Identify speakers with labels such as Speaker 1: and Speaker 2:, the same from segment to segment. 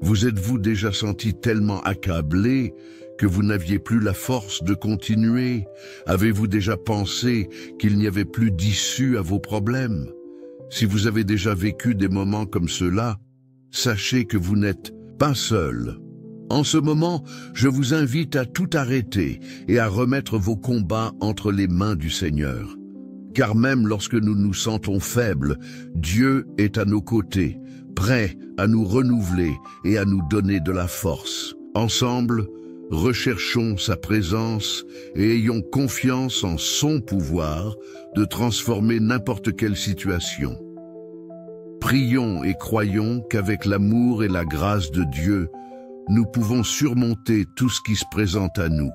Speaker 1: Vous êtes-vous déjà senti tellement accablé que vous n'aviez plus la force de continuer? Avez-vous déjà pensé qu'il n'y avait plus d'issue à vos problèmes? Si vous avez déjà vécu des moments comme cela, sachez que vous n'êtes pas seul. En ce moment, je vous invite à tout arrêter et à remettre vos combats entre les mains du Seigneur. Car même lorsque nous nous sentons faibles, Dieu est à nos côtés, prêt à nous renouveler et à nous donner de la force. Ensemble, recherchons sa présence et ayons confiance en son pouvoir de transformer n'importe quelle situation. Prions et croyons qu'avec l'amour et la grâce de Dieu, nous pouvons surmonter tout ce qui se présente à nous.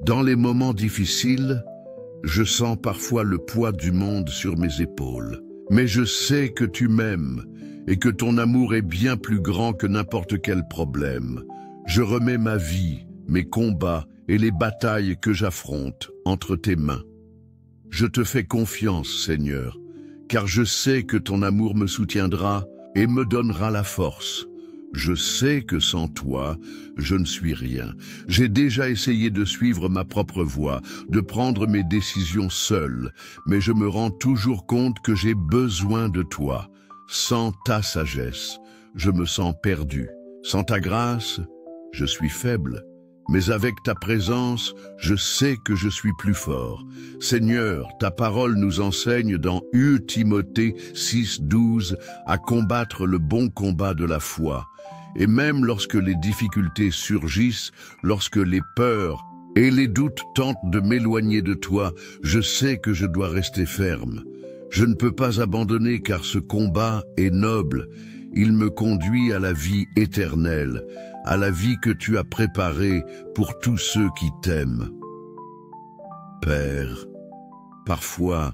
Speaker 1: Dans les moments difficiles, je sens parfois le poids du monde sur mes épaules. Mais je sais que tu m'aimes et que ton amour est bien plus grand que n'importe quel problème. Je remets ma vie, mes combats et les batailles que j'affronte entre tes mains. Je te fais confiance, Seigneur, car je sais que ton amour me soutiendra et me donnera la force. Je sais que sans toi, je ne suis rien. J'ai déjà essayé de suivre ma propre voie, de prendre mes décisions seul, mais je me rends toujours compte que j'ai besoin de toi. Sans ta sagesse, je me sens perdu. Sans ta grâce, je suis faible. Mais avec ta présence, je sais que je suis plus fort. Seigneur, ta parole nous enseigne dans 1 Timothée 6:12 à combattre le bon combat de la foi. Et même lorsque les difficultés surgissent, lorsque les peurs et les doutes tentent de m'éloigner de toi, je sais que je dois rester ferme. Je ne peux pas abandonner car ce combat est noble. Il me conduit à la vie éternelle, à la vie que tu as préparée pour tous ceux qui t'aiment. Père, parfois,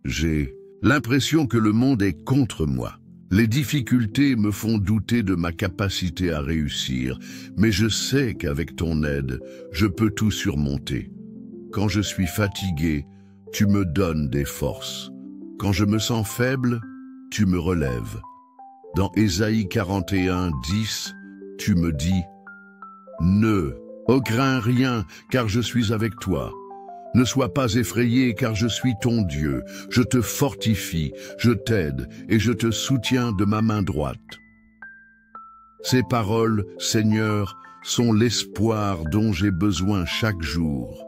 Speaker 1: j'ai l'impression que le monde est contre moi. Les difficultés me font douter de ma capacité à réussir, mais je sais qu'avec ton aide, je peux tout surmonter. Quand je suis fatigué, tu me donnes des forces. Quand je me sens faible, tu me relèves. Dans Ésaïe 41:10, tu me dis « Ne crains rien, car je suis avec toi. Ne sois pas effrayé, car je suis ton Dieu. Je te fortifie, je t'aide et je te soutiens de ma main droite. » Ces paroles, Seigneur, sont l'espoir dont j'ai besoin chaque jour.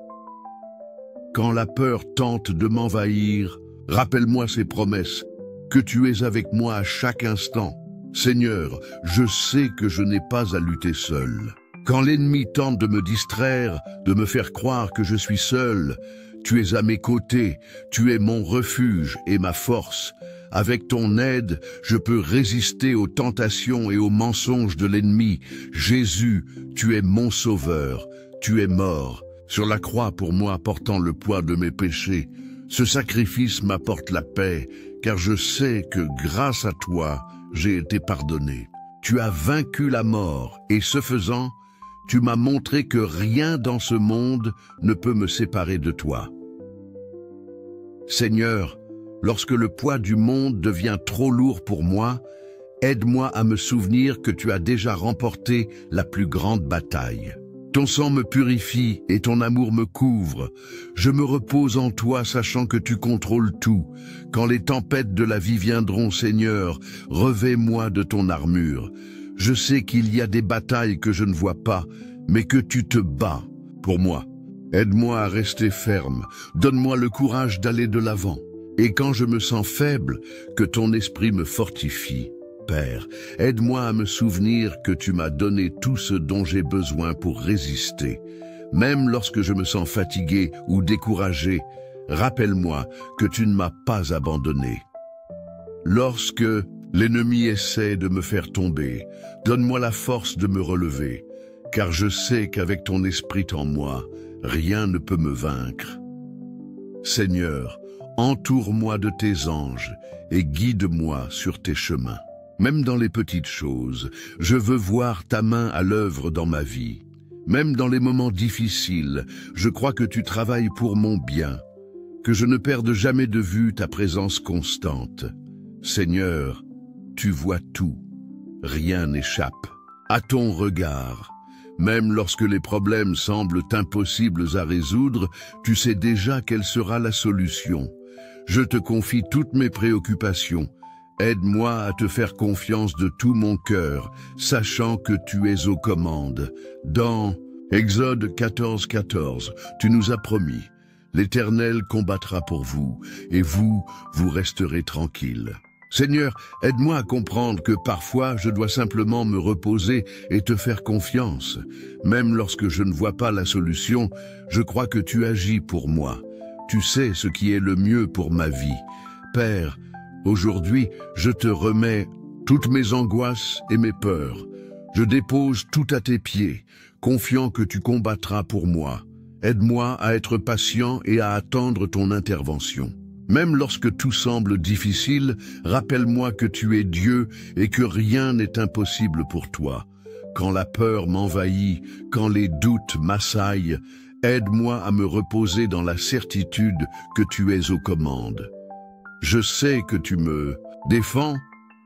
Speaker 1: Quand la peur tente de m'envahir, rappelle-moi ces promesses, que tu es avec moi à chaque instant. Seigneur, je sais que je n'ai pas à lutter seul. Quand l'ennemi tente de me distraire, de me faire croire que je suis seul, tu es à mes côtés, tu es mon refuge et ma force. Avec ton aide, je peux résister aux tentations et aux mensonges de l'ennemi. Jésus, tu es mon sauveur, tu es mort sur la croix pour moi, portant le poids de mes péchés. Ce sacrifice m'apporte la paix, car je sais que grâce à toi, j'ai été pardonné. Tu as vaincu la mort, et ce faisant, tu m'as montré que rien dans ce monde ne peut me séparer de toi. Seigneur, lorsque le poids du monde devient trop lourd pour moi, aide-moi à me souvenir que tu as déjà remporté la plus grande bataille. Ton sang me purifie et ton amour me couvre. Je me repose en toi, sachant que tu contrôles tout. Quand les tempêtes de la vie viendront, Seigneur, revêt-moi de ton armure. Je sais qu'il y a des batailles que je ne vois pas, mais que tu te bats pour moi. Aide-moi à rester ferme. Donne-moi le courage d'aller de l'avant. Et quand je me sens faible, que ton esprit me fortifie. Père, aide-moi à me souvenir que tu m'as donné tout ce dont j'ai besoin pour résister. Même lorsque je me sens fatigué ou découragé, rappelle-moi que tu ne m'as pas abandonné. Lorsque l'ennemi essaie de me faire tomber, donne-moi la force de me relever, car je sais qu'avec ton esprit en moi, rien ne peut me vaincre. Seigneur, entoure-moi de tes anges et guide-moi sur tes chemins. Même dans les petites choses, je veux voir ta main à l'œuvre dans ma vie. Même dans les moments difficiles, je crois que tu travailles pour mon bien, que je ne perde jamais de vue ta présence constante. Seigneur, tu vois tout. rien n'échappe à ton regard. Même lorsque les problèmes semblent impossibles à résoudre, tu sais déjà quelle sera la solution. Je te confie toutes mes préoccupations. Aide-moi à te faire confiance de tout mon cœur, sachant que tu es aux commandes. Dans Exode 14:14, tu nous as promis, l'Éternel combattra pour vous, et vous resterez tranquille. Seigneur, aide-moi à comprendre que parfois je dois simplement me reposer et te faire confiance. Même lorsque je ne vois pas la solution, je crois que tu agis pour moi. Tu sais ce qui est le mieux pour ma vie. Père, aujourd'hui, je te remets toutes mes angoisses et mes peurs. Je dépose tout à tes pieds, confiant que tu combattras pour moi. Aide-moi à être patient et à attendre ton intervention. Même lorsque tout semble difficile, rappelle-moi que tu es Dieu et que rien n'est impossible pour toi. Quand la peur m'envahit, quand les doutes m'assaillent, aide-moi à me reposer dans la certitude que tu es aux commandes. Je sais que tu me défends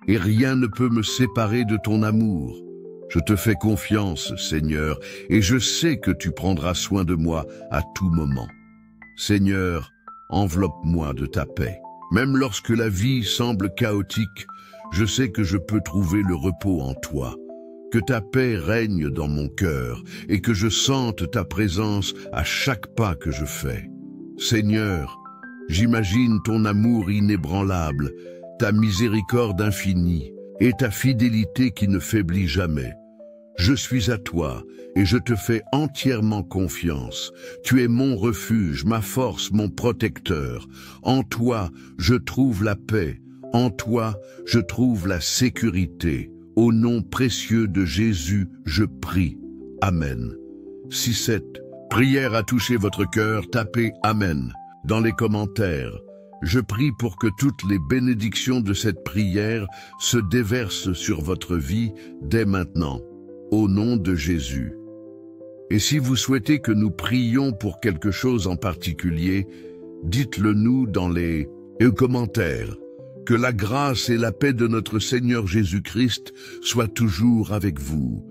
Speaker 1: et rien ne peut me séparer de ton amour. Je te fais confiance, Seigneur, et je sais que tu prendras soin de moi à tout moment. Seigneur, enveloppe-moi de ta paix. Même lorsque la vie semble chaotique, je sais que je peux trouver le repos en toi. Que ta paix règne dans mon cœur et que je sente ta présence à chaque pas que je fais. Seigneur, j'imagine ton amour inébranlable, ta miséricorde infinie et ta fidélité qui ne faiblit jamais. Je suis à toi et je te fais entièrement confiance. Tu es mon refuge, ma force, mon protecteur. En toi, je trouve la paix. En toi, je trouve la sécurité. Au nom précieux de Jésus, je prie. Amen. Si cette prière a touché votre cœur, tapez Amen dans les commentaires. Je prie pour que toutes les bénédictions de cette prière se déversent sur votre vie dès maintenant. Au nom de Jésus. Et si vous souhaitez que nous prions pour quelque chose en particulier, dites-le nous dans les commentaires. Que la grâce et la paix de notre Seigneur Jésus-Christ soient toujours avec vous.